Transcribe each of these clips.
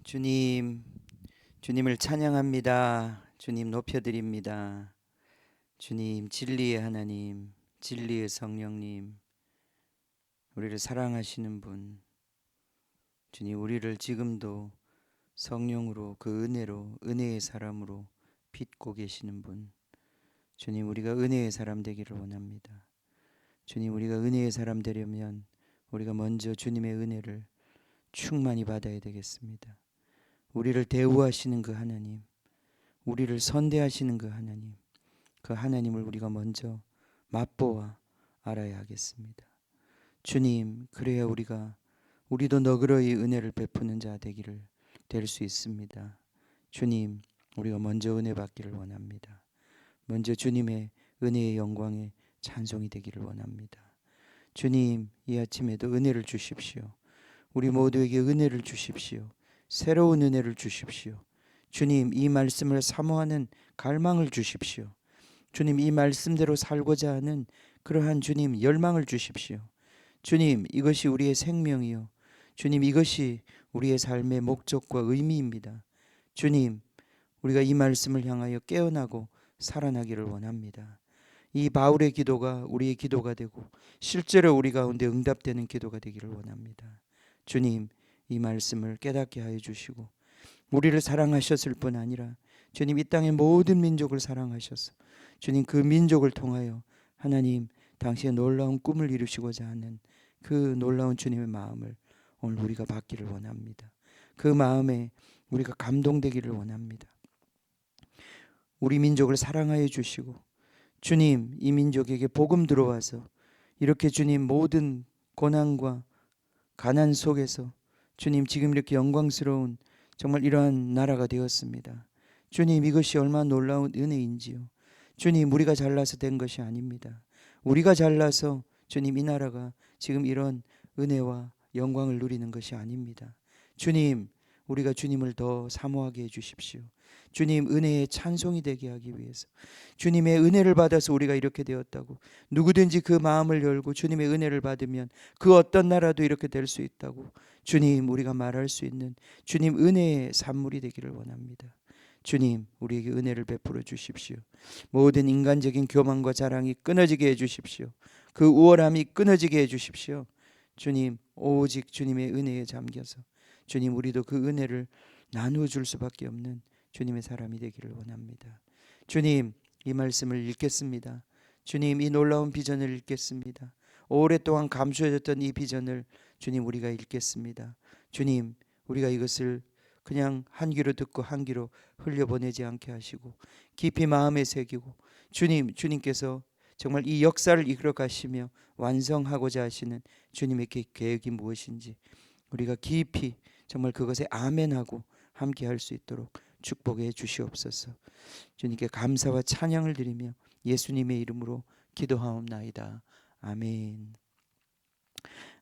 주님, 주님을 찬양합니다. 주님 높여드립니다. 주님, 진리의 하나님, 진리의 성령님, 우리를 사랑하시는 분, 주님, 우리를 지금도 성령으로 그 은혜로, 은혜의 사람으로 빚고 계시는 분, 주님, 우리가 은혜의 사람 되기를 원합니다. 주님, 우리가 은혜의 사람 되려면 우리가 먼저 주님의 은혜를 충만히 받아야 되겠습니다. 우리를 대우하시는 그 하나님, 우리를 선대하시는 그 하나님, 그 하나님을 우리가 먼저 맛보아 알아야 하겠습니다. 주님, 그래야 우리도 너그러이 은혜를 베푸는 자 되기를 될 수 있습니다. 주님, 우리가 먼저 은혜 받기를 원합니다. 먼저 주님의 은혜의 영광에 찬송이 되기를 원합니다. 주님, 이 아침에도 은혜를 주십시오. 우리 모두에게 은혜를 주십시오. 새로운 은혜를 주십시오. 주님, 이 말씀을 사모하는 갈망을 주십시오. 주님, 이 말씀대로 살고자 하는 그러한 주님 열망을 주십시오. 주님, 이것이 우리의 생명이요, 주님, 이것이 우리의 삶의 목적과 의미입니다. 주님, 우리가 이 말씀을 향하여 깨어나고 살아나기를 원합니다. 이 바울의 기도가 우리의 기도가 되고 실제로 우리 가운데 응답되는 기도가 되기를 원합니다. 주님, 이 말씀을 깨닫게 하여 주시고 우리를 사랑하셨을 뿐 아니라 주님, 이 땅의 모든 민족을 사랑하셔서 주님, 그 민족을 통하여 하나님 당신의 놀라운 꿈을 이루시고자 하는 그 놀라운 주님의 마음을 오늘 우리가 받기를 원합니다. 그 마음에 우리가 감동되기를 원합니다. 우리 민족을 사랑하여 주시고 주님, 이 민족에게 복음 들어와서 이렇게 주님 모든 고난과 가난 속에서 주님, 지금 이렇게 영광스러운 정말 이러한 나라가 되었습니다. 주님, 이것이 얼마나 놀라운 은혜인지요. 주님, 우리가 잘나서 된 것이 아닙니다. 우리가 잘나서 주님, 이 나라가 지금 이런 은혜와 영광을 누리는 것이 아닙니다. 주님, 우리가 주님을 더 사모하게 해주십시오. 주님, 은혜의 찬송이 되게 하기 위해서 주님의 은혜를 받아서 우리가 이렇게 되었다고, 누구든지 그 마음을 열고 주님의 은혜를 받으면 그 어떤 나라도 이렇게 될 수 있다고 주님, 우리가 말할 수 있는 주님 은혜의 산물이 되기를 원합니다. 주님, 우리에게 은혜를 베풀어 주십시오. 모든 인간적인 교만과 자랑이 끊어지게 해 주십시오. 그 우월함이 끊어지게 해 주십시오. 주님, 오직 주님의 은혜에 잠겨서 주님, 우리도 그 은혜를 나누어 줄 수밖에 없는 주님의 사람이 되기를 원합니다. 주님, 이 말씀을 읽겠습니다. 주님, 이 놀라운 비전을 읽겠습니다. 오랫동안 감추어졌던 이 비전을 주님, 우리가 읽겠습니다. 주님, 우리가 이것을 그냥 한 귀로 듣고 한 귀로 흘려보내지 않게 하시고 깊이 마음에 새기고 주님, 주님께서 정말 이 역사를 이끌어 가시며 완성하고자 하시는 주님의 계획이 무엇인지 우리가 깊이 정말 그것에 아멘하고 함께 할 수 있도록 축복해 주시옵소서. 주님께 감사와 찬양을 드리며 예수님의 이름으로 기도하옵나이다. 아멘.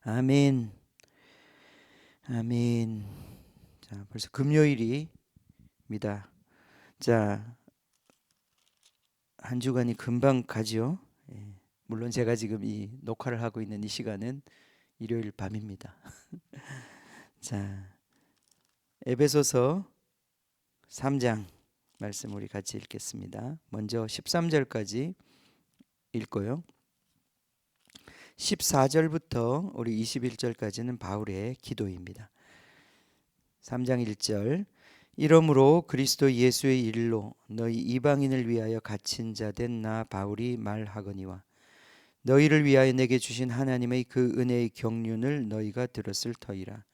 아멘. 아멘. 자, 벌써 금요일입니다. 자, 한 주간이 금방 가죠. 예. 물론 제가 지금 이 녹화를 하고 있는 이 시간은 일요일 밤입니다. 자, 에베소서 3장 말씀 우리 같이 읽겠습니다. 먼저 13절까지 읽고요. 14절부터 우리 21절까지는 바울의 기도입니다. 3장 1절, 이러므로 그리스도 예수의 일로 너희 이방인을 위하여 갇힌 자 된 나 바울이 말하거니와 너희를 위하여 내게 주신 하나님의 그 은혜의 경륜을 너희가 들었을 터이라.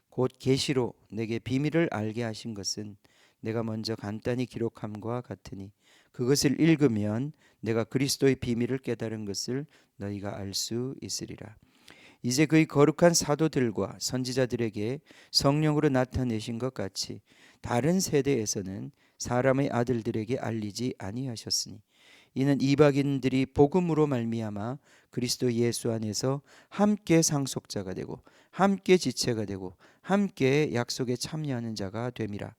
곧 계시로 내게 비밀을 알게 하신 것은 내가 먼저 간단히 기록함과 같으니 그것을 읽으면 내가 그리스도의 비밀을 깨달은 것을 너희가 알 수 있으리라. 이제 그의 거룩한 사도들과 선지자들에게 성령으로 나타내신 것 같이 다른 세대에서는 사람의 아들들에게 알리지 아니하셨으니 이는 이방인들이 복음으로 말미암아 그리스도 예수 안에서 함께 상속자가 되고 함께 지체가 되고 함께 약속에 참여하는 자가 됨이라.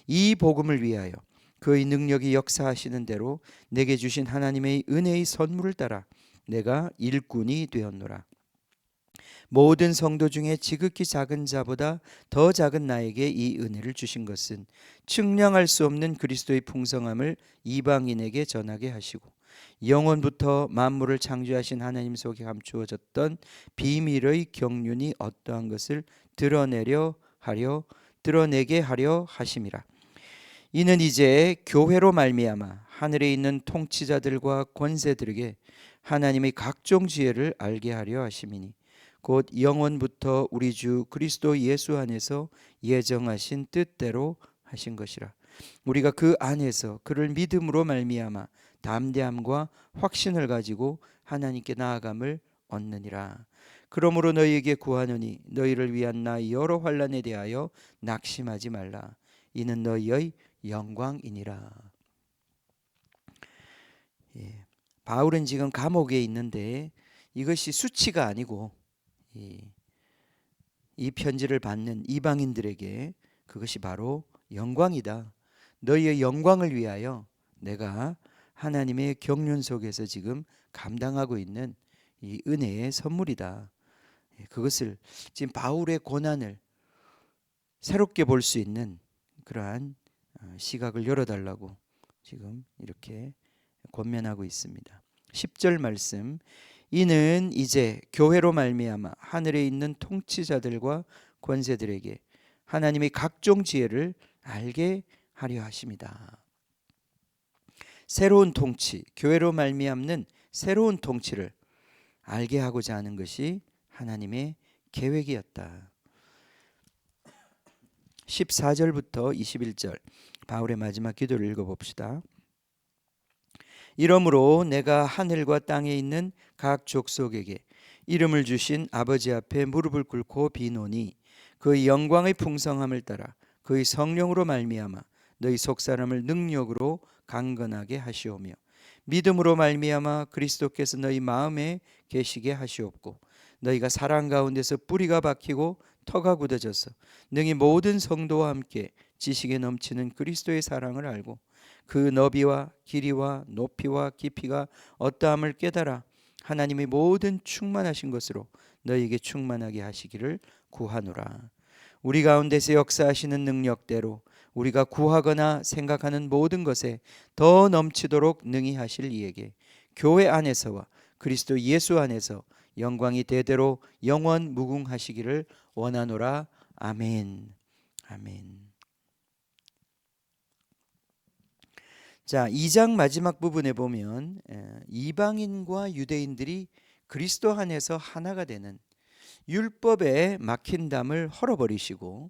이 복음을 위하여 그의 능력이 역사하시는 대로 내게 주신 하나님의 은혜의 선물을 따라 내가 일꾼이 되었노라. 모든 성도 중에 지극히 작은 자보다 더 작은 나에게 이 은혜를 주신 것은 측량할 수 없는 그리스도의 풍성함을 이방인에게 전하게 하시고 영원부터 만물을 창조하신 하나님 속에 감추어졌던 비밀의 경륜이 어떠한 것을 드러내게 하려 하심이라. 이는 이제 교회로 말미암아 하늘에 있는 통치자들과 권세들에게 하나님의 각종 지혜를 알게 하려 하심이니 곧 영원부터 우리 주 그리스도 예수 안에서 예정하신 뜻대로 하신 것이라. 우리가 그 안에서 그를 믿음으로 말미암아 담대함과 확신을 가지고 하나님께 나아감을 얻느니라. 그러므로 너희에게 구하노니 너희를 위한 나 여러 환난에 대하여 낙심하지 말라. 이는 너희의 영광이니라. 바울은 지금 감옥에 있는데 이것이 수치가 아니고 이 편지를 받는 이방인들에게 그것이 바로 영광이다. 너희의 영광을 위하여 내가 하나님의 경륜 속에서 지금 감당하고 있는 이 은혜의 선물이다. 그것을 지금 바울의 고난을 새롭게 볼 수 있는 그러한 시각을 열어달라고 지금 이렇게 권면하고 있습니다. 10절 말씀, 이는 이제 교회로 말미암아 하늘에 있는 통치자들과 권세들에게 하나님의 각종 지혜를 알게 하려 하십니다. 새로운 통치, 교회로 말미암는 새로운 통치를 알게 하고자 하는 것이 하나님의 계획이었다. 14절부터 21절 바울의 마지막 기도를 읽어봅시다. 이러므로 내가 하늘과 땅에 있는 각 족속에게 이름을 주신 아버지 앞에 무릎을 꿇고 비노니 그의 영광의 풍성함을 따라 그의 성령으로 말미암아 너희 속사람을 능력으로 강건하게 하시오며 믿음으로 말미암아 그리스도께서 너희 마음에 계시게 하시옵고 너희가 사랑 가운데서 뿌리가 박히고 터가 굳어져서 능히 모든 성도와 함께 지식에 넘치는 그리스도의 사랑을 알고 그 너비와 길이와 높이와 깊이가 어떠함을 깨달아 하나님의 모든 충만하신 것으로 너희에게 충만하게 하시기를 구하노라. 우리 가운데서 역사하시는 능력대로 우리가 구하거나 생각하는 모든 것에 더 넘치도록 능히 하실 이에게 교회 안에서와 그리스도 예수 안에서 영광이 대대로 영원 무궁하시기를 원하노라. 아멘. 아멘. 자, 2장 마지막 부분에 보면 이방인과 유대인들이 그리스도 안에서 하나가 되는 율법에 막힌 담을 헐어버리시고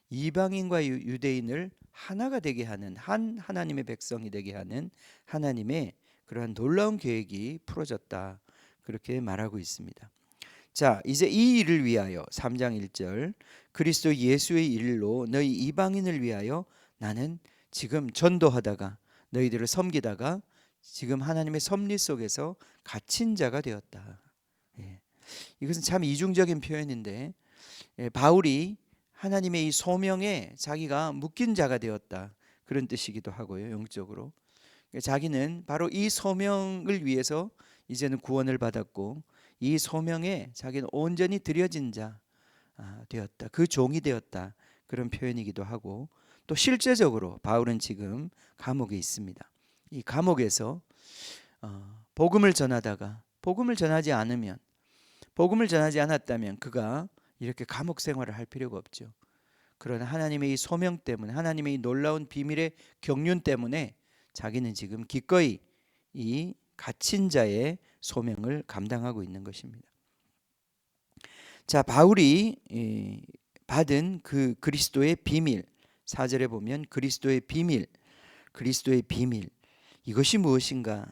이방인과 유대인을 하나가 되게 하는 한 하나님의 백성이 되게 하는 하나님의 그러한 놀라운 계획이 풀어졌다. 그렇게 말하고 있습니다. 자, 이제 이 일을 위하여 3장 1절 그리스도 예수의 일로 너희 이방인을 위하여 나는 지금 전도하다가 너희들을 섬기다가 지금 하나님의 섭리 속에서 갇힌 자가 되었다. 이것은 참 이중적인 표현인데 바울이 하나님의 이 소명에 자기가 묶인 자가 되었다. 그런 뜻이기도 하고요. 영적으로. 자기는 바로 이 소명을 위해서 이제는 구원을 받았고 이 소명에 자기는 온전히 드려진 자 되었다. 그 종이 되었다. 그런 표현이기도 하고 또 실제적으로 바울은 지금 감옥에 있습니다. 이 감옥에서 복음을 전하다가 복음을 전하지 않았다면 그가 이렇게 감옥 생활을 할 필요가 없죠. 그러나 하나님의 이 소명 때문에 하나님의 이 놀라운 비밀의 경륜 때문에 자기는 지금 기꺼이 이 갇힌 자의 소명을 감당하고 있는 것입니다. 자, 바울이 받은 그 그리스도의 비밀 4절에 보면 그리스도의 비밀 이것이 무엇인가?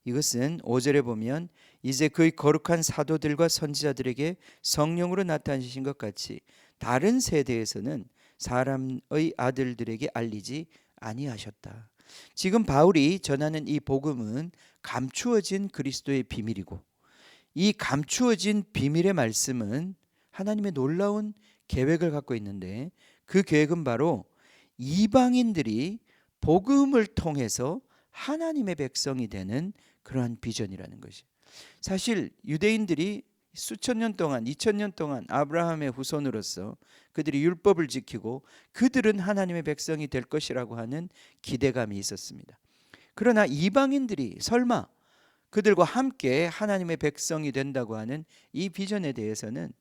이것은 5절에 보면 이제 그의 거룩한 사도들과 선지자들에게 성령으로 나타나신 것 같이 다른 세대에서는 사람의 아들들에게 알리지 아니하셨다. 지금 바울이 전하는 이 복음은 감추어진 그리스도의 비밀이고 이 감추어진 비밀의 말씀은 하나님의 놀라운 계획을 갖고 있는데 그 계획은 바로 이방인들이 복음을 통해서 하나님의 백성이 되는 그러한 비전이라는 것이. 사실 유대인들이 수천 년 동안 2000년 동안 아브라함의 후손으로서 그들이 율법을 지키고 그들은 하나님의 백성이 될 것이라고 하는 기대감이 있었습니다. 그러나 이방인들이 설마 그들과 함께 하나님의 백성이 된다고 하는 이 비전에 대해서는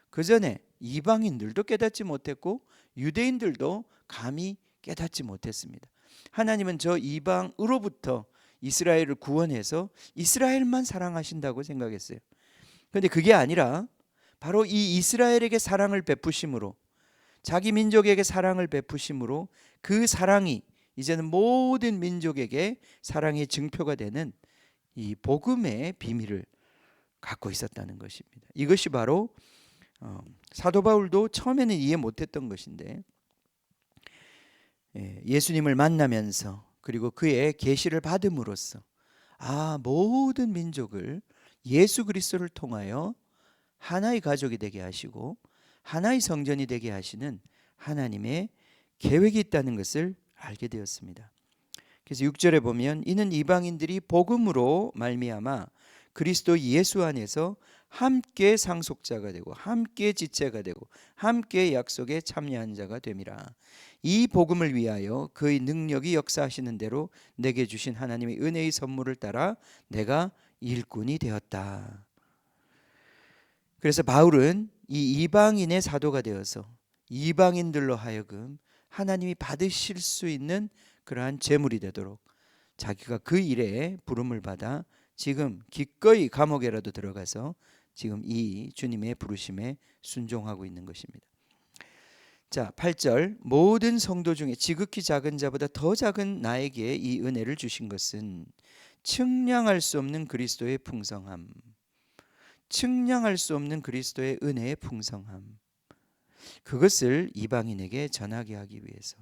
그 전에 이방인들도 깨닫지 못했고 유대인들도 감히 깨닫지 못했습니다. 하나님은 저 이방으로부터 이스라엘을 구원해서 이스라엘만 사랑하신다고 생각했어요. 그런데 그게 아니라 바로 이 이스라엘에게 사랑을 베푸심으로, 자기 민족에게 사랑을 베푸심으로 그 사랑이 이제는 모든 민족에게 사랑의 증표가 되는 이 복음의 비밀을 갖고 있었다는 것입니다. 이것이 바로 사도 바울도 처음에는 이해 못했던 것인데 예수님을 만나면서 그리고 그의 계시를 받음으로써 모든 민족을 예수 그리스도를 통하여 하나의 가족이 되게 하시고 하나의 성전이 되게 하시는 하나님의 계획이 있다는 것을 알게 되었습니다. 그래서 6절에 보면 이는 이방인들이 복음으로 말미암아 그리스도 예수 안에서 함께 상속자가 되고 함께 지체가 되고 함께 약속에 참여한 자가 됨이라. 이 복음을 위하여 그의 능력이 역사하시는 대로 내게 주신 하나님의 은혜의 선물을 따라 내가 일꾼이 되었다. 그래서 바울은 이 이방인의 사도가 되어서 이방인들로 하여금 하나님이 받으실 수 있는 그러한 제물이 되도록 자기가 그 일에 부름을 받아 지금 기꺼이 감옥에라도 들어가서 지금 이 주님의 부르심에 순종하고 있는 것입니다. 자, 8절 모든 성도 중에 지극히 작은 자보다 더 작은 나에게 이 은혜를 주신 것은 측량할 수 없는 그리스도의 풍성함, 측량할 수 없는 그리스도의 은혜의 풍성함, 그것을 이방인에게 전하게 하기 위해서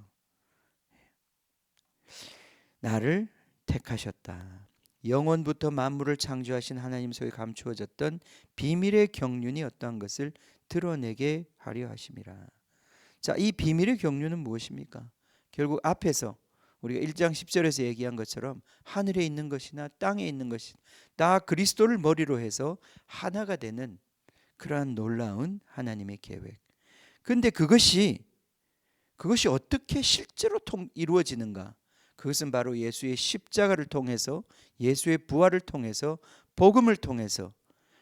나를 택하셨다. 영원부터 만물을 창조하신 하나님 속에 감추어졌던 비밀의 경륜이 어떠한 것을 드러내게 하려 하심이라. 자, 이 비밀의 경륜은 무엇입니까? 결국 앞에서 우리가 1장 10절에서 얘기한 것처럼 하늘에 있는 것이나 땅에 있는 것이나 다 그리스도를 머리로 해서 하나가 되는 그러한 놀라운 하나님의 계획. 그런데 그것이 어떻게 실제로 이루어지는가? 그것은 바로 예수의 십자가를 통해서, 예수의 부활을 통해서, 복음을 통해서,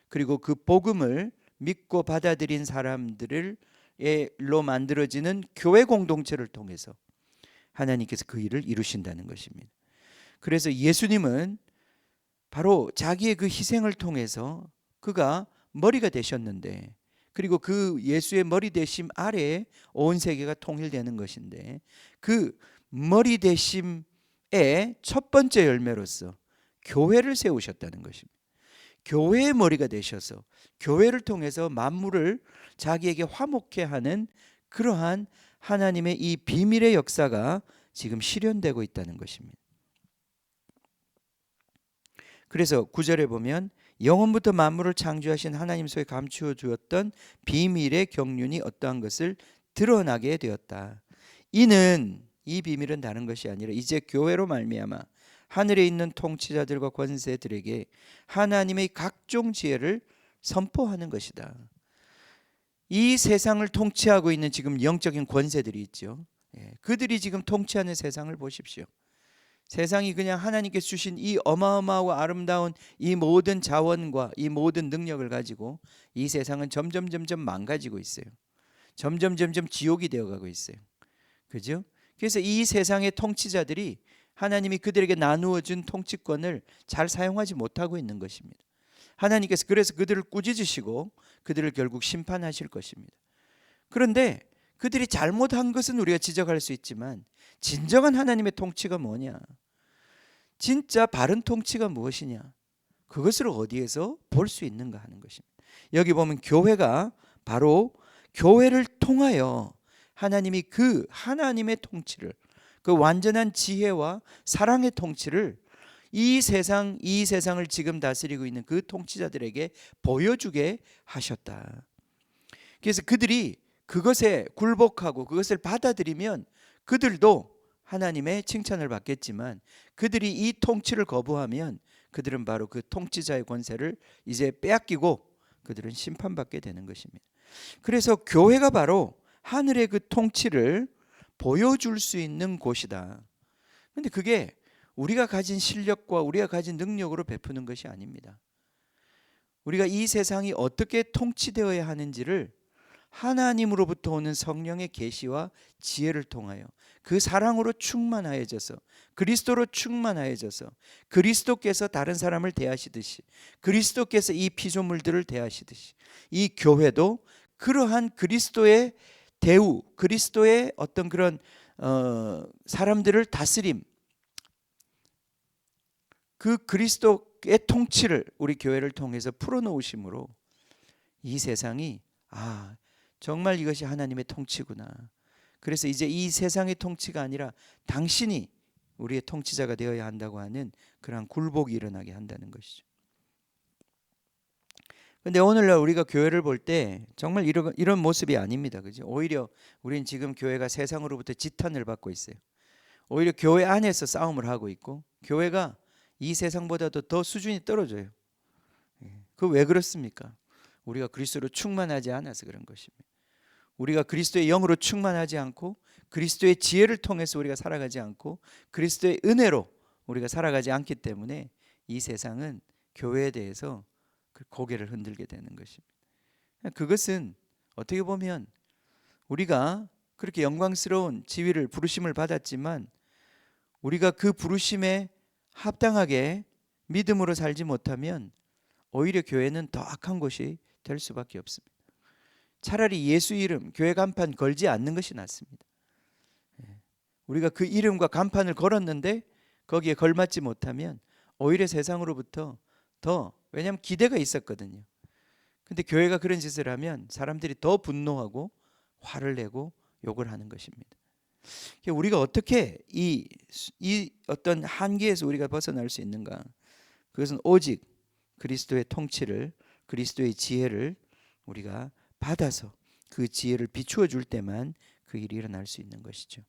그리고 그 복음을 믿고 받아들인 사람들로 만들어지는 교회 공동체를 통해서 하나님께서 그 일을 이루신다는 것입니다. 그래서 예수님은 바로 자기의 그 희생을 통해서 그가 머리가 되셨는데, 그리고 그 예수의 머리 되심 아래에 온 세계가 통일되는 것인데, 그 머리 되심의 첫 번째 열매로서 교회를 세우셨다는 것입니다. 교회의 머리가 되셔서 교회를 통해서 만물을 자기에게 화목케 하는 그러한 하나님의 이 비밀의 역사가 지금 실현되고 있다는 것입니다. 그래서 9절에 보면 영원부터 만물을 창조하신 하나님 속에 감추어 주었던 비밀의 경륜이 어떠한 것을 드러나게 되었다. 이는, 이 비밀은 다른 것이 아니라 이제 교회로 말미암아 하늘에 있는 통치자들과 권세들에게 하나님의 각종 지혜를 선포하는 것이다. 이 세상을 통치하고 있는 지금 영적인 권세들이 있죠. 그들이 지금 통치하는 세상을 보십시오. 세상이 그냥 하나님께서 주신 이 어마어마하고 아름다운 이 모든 자원과 이 모든 능력을 가지고 이 세상은 점점 망가지고 있어요. 점점 지옥이 되어가고 있어요. 그죠? 그래서 이 세상의 통치자들이 하나님이 그들에게 나누어 준 통치권을 잘 사용하지 못하고 있는 것입니다. 하나님께서 그래서 그들을 꾸짖으시고 그들을 결국 심판하실 것입니다. 그런데 그들이 잘못한 것은 우리가 지적할 수 있지만 진정한 하나님의 통치가 뭐냐? 진짜 바른 통치가 무엇이냐? 그것을 어디에서 볼 수 있는가 하는 것입니다. 여기 보면 교회가 바로 교회를 통하여 하나님이 그 하나님의 통치를, 그 완전한 지혜와 사랑의 통치를 이 세상을 지금 다스리고 있는 그 통치자들에게 보여주게 하셨다. 그래서 그들이 그것에 굴복하고 그것을 받아들이면 그들도 하나님의 칭찬을 받겠지만, 그들이 이 통치를 거부하면 그들은 바로 그 통치자의 권세를 이제 빼앗기고 그들은 심판받게 되는 것입니다. 그래서 교회가 바로 하늘의 그 통치를 보여줄 수 있는 곳이다. 그런데 그게 우리가 가진 실력과 우리가 가진 능력으로 베푸는 것이 아닙니다. 우리가 이 세상이 어떻게 통치되어야 하는지를 하나님으로부터 오는 성령의 계시와 지혜를 통하여 그 사랑으로 충만하여져서 그리스도로 충만하여져서 그리스도께서 다른 사람을 대하시듯이 그리스도께서 이 피조물들을 대하시듯이 이 교회도 그러한 그리스도의 대우, 그리스도의 어떤 그런 사람들을 다스림, 그 그리스도의 통치를 우리 교회를 통해서 풀어놓으심으로 이 세상이 정말 이것이 하나님의 통치구나. 그래서 이제 이 세상의 통치가 아니라 당신이 우리의 통치자가 되어야 한다고 하는 그러한 굴복이 일어나게 한다는 것이죠. 근데 오늘날 우리가 교회를 볼 때 정말 이런 모습이 아닙니다. 그죠? 오히려 우리는 지금 교회가 세상으로부터 지탄을 받고 있어요. 오히려 교회 안에서 싸움을 하고 있고 교회가 이 세상보다도 더 수준이 떨어져요. 그 왜 그렇습니까? 우리가 그리스도로 충만하지 않아서 그런 것입니다. 우리가 그리스도의 영으로 충만하지 않고 그리스도의 지혜를 통해서 우리가 살아가지 않고 그리스도의 은혜로 우리가 살아가지 않기 때문에 이 세상은 교회에 대해서 고개를 흔들게 되는 것입니다. 그것은 어떻게 보면 우리가 그렇게 영광스러운 지위를 부르심을 받았지만 우리가 그 부르심에 합당하게 믿음으로 살지 못하면 오히려 교회는 더 악한 곳이 될 수밖에 없습니다. 차라리 예수 이름 교회 간판 걸지 않는 것이 낫습니다. 우리가 그 이름과 간판을 걸었는데 거기에 걸맞지 못하면 오히려 세상으로부터 왜냐하면 기대가 있었거든요. 근데 교회가 그런 짓을 하면 사람들이 더 분노하고 화를 내고 욕을 하는 것입니다. 우리가 어떻게 이 어떤 한계에서 우리가 벗어날 수 있는가? 그것은 오직 그리스도의 통치를, 그리스도의 지혜를 우리가 받아서 그 지혜를 비추어 줄 때만 그 일이 일어날 수 있는 것이죠.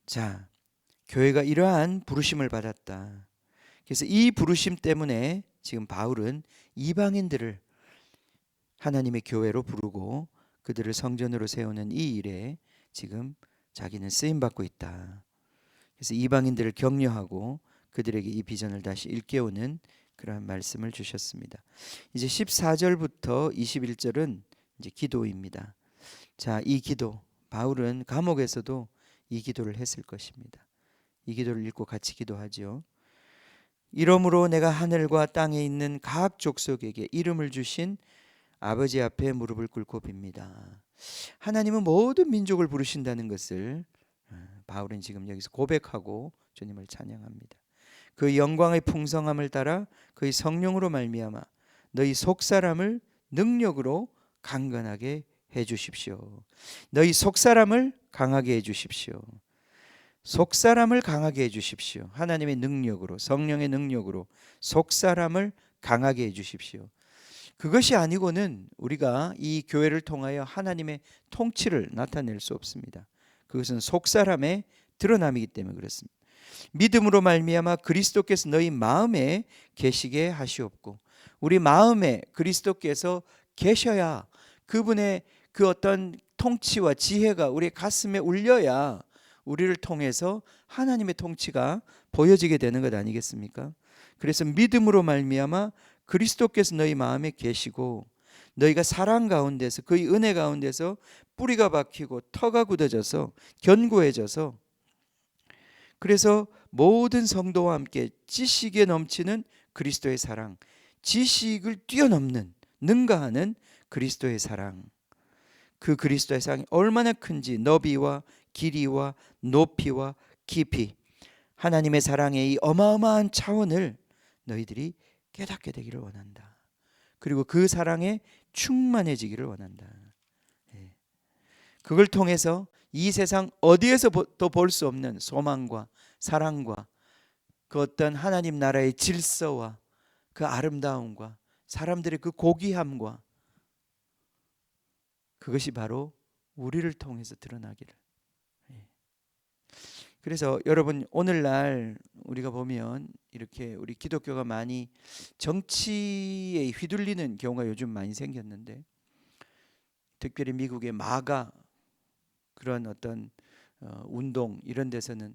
자, 교회가 이러한 부르심을 받았다. 그래서 이 부르심 때문에 지금 바울은 이방인들을 하나님의 교회로 부르고 그들을 성전으로 세우는 이 일에 지금 자기는 쓰임 받고 있다. 그래서 이방인들을 격려하고 그들에게 이 비전을 다시 일깨우는 그러한 말씀을 주셨습니다. 이제 14절부터 21절은 이제 기도입니다. 자, 이 기도 바울은 감옥에서도 이 기도를 했을 것입니다. 이 기도를 읽고 같이 기도하지요. 이러므로 내가 하늘과 땅에 있는 각 족속에게 이름을 주신 아버지 앞에 무릎을 꿇고 빕니다. 하나님은 모든 민족을 부르신다는 것을 바울은 지금 여기서 고백하고 주님을 찬양합니다. 그 영광의 풍성함을 따라 그의 성령으로 말미암아 너희 속사람을 능력으로 강건하게 해 주십시오. 너희 속사람을 강하게 해 주십시오. 속사람을 강하게 해 주십시오. 하나님의 능력으로, 성령의 능력으로 속사람을 강하게 해 주십시오. 그것이 아니고는 우리가 이 교회를 통하여 하나님의 통치를 나타낼 수 없습니다. 그것은 속사람의 드러남이기 때문에 그렇습니다. 믿음으로 말미암아 그리스도께서 너희 마음에 계시게 하시옵고, 우리 마음에 그리스도께서 계셔야 그분의 그 어떤 통치와 지혜가 우리 가슴에 울려야 우리를 통해서 하나님의 통치가 보여지게 되는 것 아니겠습니까? 그래서 믿음으로 말미암아 그리스도께서 너희 마음에 계시고 너희가 사랑 가운데서 그의 은혜 가운데서 뿌리가 박히고 터가 굳어져서 견고해져서 그래서 모든 성도와 함께 지식에 넘치는 그리스도의 사랑, 지식을 뛰어넘는 능가하는 그리스도의 사랑, 그 그리스도의 사랑이 얼마나 큰지 너비와 길이와 높이와 깊이 하나님의 사랑의 이 어마어마한 차원을 너희들이 깨닫게 되기를 원한다. 그리고 그 사랑에 충만해지기를 원한다. 그걸 통해서 이 세상 어디에서도 볼 수 없는 소망과 사랑과 그 어떤 하나님 나라의 질서와 그 아름다움과 사람들의 그 고귀함과 그것이 바로 우리를 통해서 드러나기를. 그래서 여러분 오늘날 우리가 보면 이렇게 우리 기독교가 많이 정치에 휘둘리는 경우가 요즘 많이 생겼는데, 특별히 미국의 마가 그런 어떤 운동 이런 데서는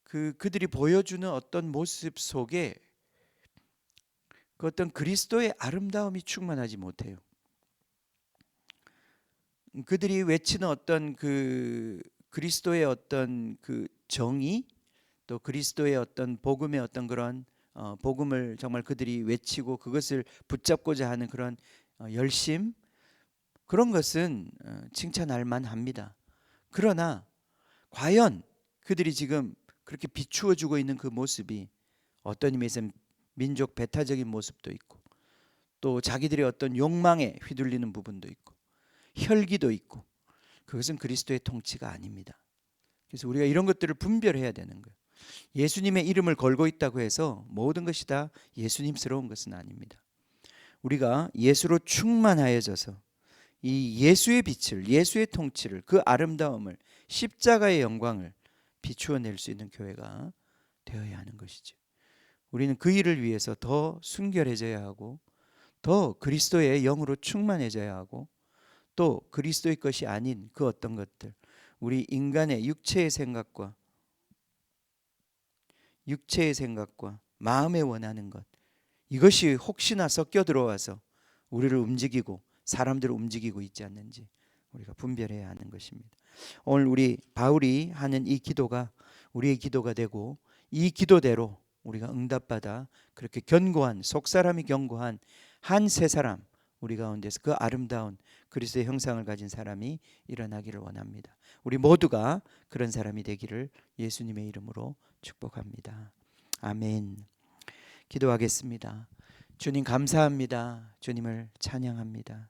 그들이 보여주는 어떤 모습 속에 그 어떤 그리스도의 아름다움이 충만하지 못해요. 그들이 외치는 어떤 그 그리스도의 어떤 그 정의, 또 그리스도의 어떤 복음의 어떤 그런 복음을 정말 그들이 외치고 그것을 붙잡고자 하는 그런 열심, 그런 것은 칭찬할 만합니다. 그러나 과연 그들이 지금 그렇게 비추어주고 있는 그 모습이 어떤 의미에서는 민족 배타적인 모습도 있고, 또 자기들의 어떤 욕망에 휘둘리는 부분도 있고, 혈기도 있고, 그것은 그리스도의 통치가 아닙니다. 그래서 우리가 이런 것들을 분별해야 되는 거예요. 예수님의 이름을 걸고 있다고 해서 모든 것이 다 예수님스러운 것은 아닙니다. 우리가 예수로 충만하여져서 이 예수의 빛을, 예수의 통치를, 그 아름다움을, 십자가의 영광을 비추어낼 수 있는 교회가 되어야 하는 것이죠. 우리는 그 일을 위해서 더 순결해져야 하고, 더 그리스도의 영으로 충만해져야 하고, 또 그리스도의 것이 아닌 그 어떤 것들, 우리 인간의 육체의 생각과 마음에 원하는 것, 이것이 혹시나 섞여 들어와서 우리를 움직이고 사람들을 움직이고 있지 않는지 우리가 분별해야 하는 것입니다. 오늘 우리 바울이 하는 이 기도가 우리의 기도가 되고, 이 기도대로 우리가 응답받아 그렇게 견고한, 속사람이 견고한 한 세 사람, 우리 가운데서 그 아름다운 그리스도의 형상을 가진 사람이 일어나기를 원합니다. 우리 모두가 그런 사람이 되기를 예수님의 이름으로 축복합니다. 아멘. 기도하겠습니다. 주님 감사합니다. 주님을 찬양합니다.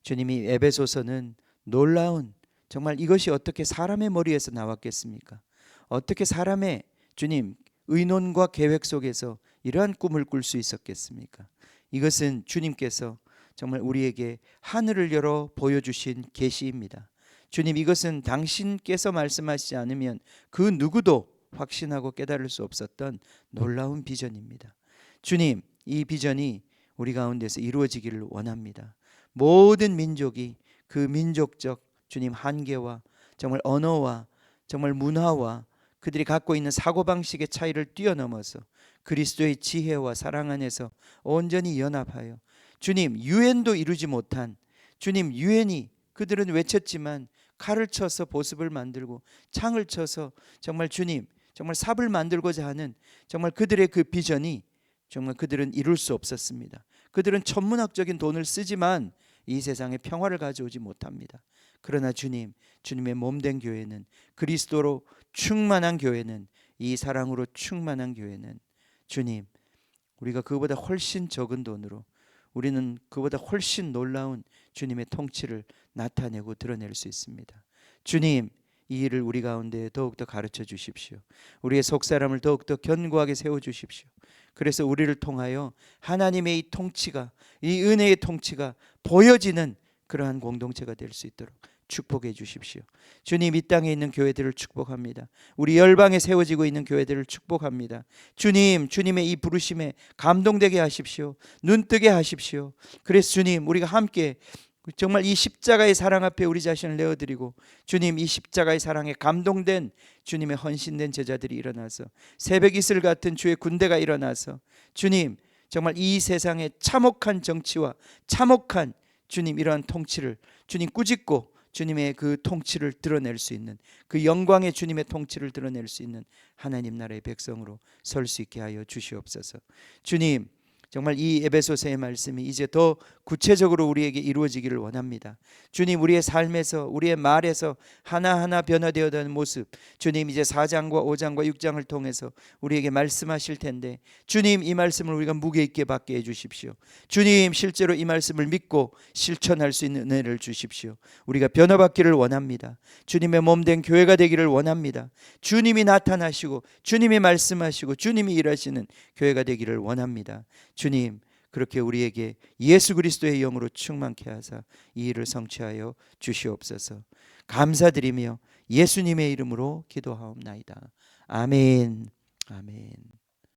주님이 에베소서는 놀라운, 정말 이것이 어떻게 사람의 머리에서 나왔겠습니까? 어떻게 사람의 주님 의논과 계획 속에서 이러한 꿈을 꿀 수 있었겠습니까? 이것은 주님께서 정말 우리에게 하늘을 열어 보여주신 계시입니다. 주님, 이것은 당신께서 말씀하시지 않으면 그 누구도 확신하고 깨달을 수 없었던 놀라운 비전입니다. 주님, 이 비전이 우리 가운데서 이루어지기를 원합니다. 모든 민족이 그 민족적 주님 한계와 정말 언어와 정말 문화와 그들이 갖고 있는 사고방식의 차이를 뛰어넘어서 그리스도의 지혜와 사랑 안에서 온전히 연합하여 주님, 유엔도 이루지 못한 주님, 유엔이 그들은 외쳤지만 칼을 쳐서 보습을 만들고 창을 쳐서 정말 주님, 정말 삽을 만들고자 하는 정말 그들의 그 비전이 정말 그들은 이룰 수 없었습니다. 그들은 천문학적인 돈을 쓰지만 이 세상에 평화를 가져오지 못합니다. 그러나 주님, 주님의 몸된 교회는, 그리스도로 충만한 교회는, 이 사랑으로 충만한 교회는 주님, 우리가 그보다 훨씬 적은 돈으로 우리는 그보다 훨씬 놀라운 주님의 통치를 나타내고 드러낼 수 있습니다. 주님, 이 일을 우리 가운데 더욱더 가르쳐 주십시오. 우리의 속사람을 더욱더 견고하게 세워주십시오. 그래서 우리를 통하여 하나님의 이 통치가, 이 은혜의 통치가 보여지는 그러한 공동체가 될 수 있도록 축복해 주십시오. 주님, 이 땅에 있는 교회들을 축복합니다. 우리 열방에 세워지고 있는 교회들을 축복합니다. 주님, 주님의 이 부르심에 감동되게 하십시오. 눈뜨게 하십시오. 그래서 주님, 우리가 함께 정말 이 십자가의 사랑 앞에 우리 자신을 내어드리고, 주님, 이 십자가의 사랑에 감동된 주님의 헌신된 제자들이 일어나서 새벽 이슬 같은 주의 군대가 일어나서 주님, 정말 이 세상의 참혹한 정치와 참혹한 주님 이러한 통치를 주님 꾸짖고 주님의 그 통치를 드러낼 수 있는, 그 영광의 주님의 통치를 드러낼 수 있는 하나님 나라의 백성으로 설 수 있게 하여 주시옵소서. 주님, 정말 이 에베소서의 말씀이 이제 더 구체적으로 우리에게 이루어지기를 원합니다. 주님, 우리의 삶에서, 우리의 말에서 하나하나 변화되어가는 모습, 주님 이제 4장과 5장과 6장을 통해서 우리에게 말씀하실 텐데, 주님, 이 말씀을 우리가 무게 있게 받게 해주십시오. 주님, 실제로 이 말씀을 믿고 실천할 수 있는 은혜를 주십시오. 우리가 변화받기를 원합니다. 주님의 몸된 교회가 되기를 원합니다. 주님이 나타나시고 주님이 말씀하시고 주님이 일하시는 교회가 되기를 원합니다. 주님, 그렇게 우리에게 예수 그리스도의 영으로 충만케 하사 이 일을 성취하여 주시옵소서. 감사드리며 예수님의 이름으로 기도하옵나이다. 아멘. 아멘.